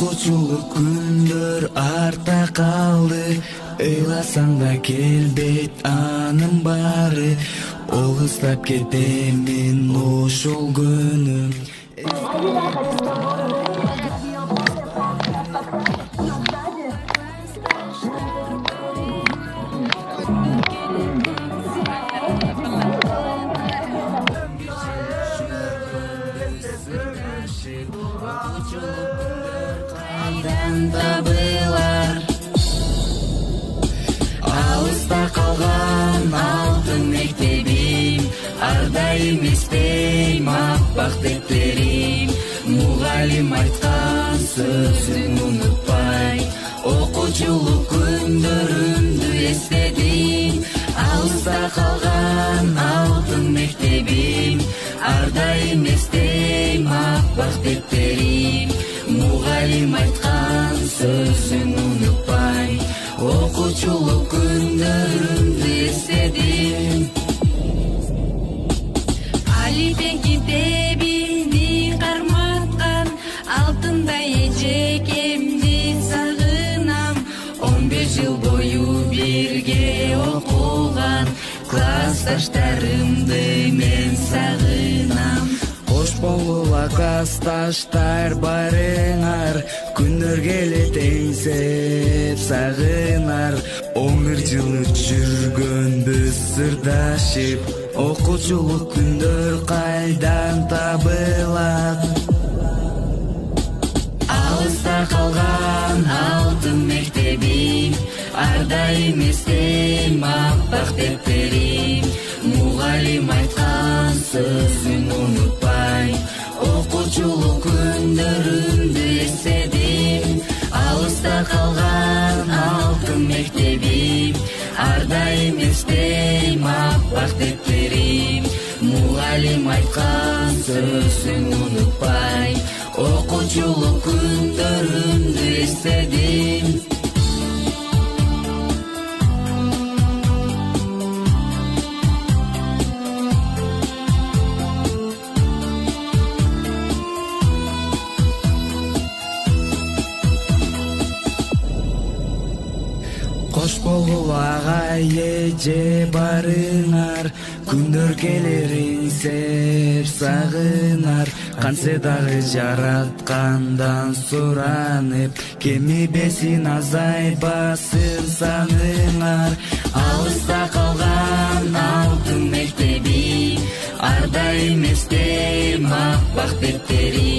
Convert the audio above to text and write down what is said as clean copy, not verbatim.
окуучулук күндөр артта калды, ыйласаң да келбейт анын баары. Огустап кетемин ошол күнүм. Табылар алыста калган алтын мектебим, арда эместейм аппак дептерим. Мугалим айткан сөзүн унутпай, окуучулук күндөрүмдү эстедим. Алыста калган алтын мектебим, арда эместейм аппак дептерим. Мугалим айткан сөзүн унутпай, окуучулук күндөрүмдү эстедим. Алипен китебини карматкан алтындай эжекемди сагынам. 15 жыл бою бирге окуган классташтарымды мен сагынам. Кош болгула классташтар барыңар, күндөр келет эңсеп сагынар. 11 жыл жүргөнбүз сырдашып, окуучулук күндөр кайдан табылат? Алыста калган алтын мектебим, арда эместейм аппак дептерим. Мугалим айткан сөзүн унутпай, окуучулук күндөрүмдү эстедим. Алыста калган алтын мектебим, арда эместейм аппак дептерим. Мугалим айткан сөзүн унутпай, окуучулук күндөрүмдү эстедим. Кош болгула агай эже барыңар, күндөр келер эңсеп сагынар. Кантсе дагы жараткандан суранып, кемибесин азайбасын саныңар. Алыста калган алтын мектебим, арда эместейм аппак дептерим.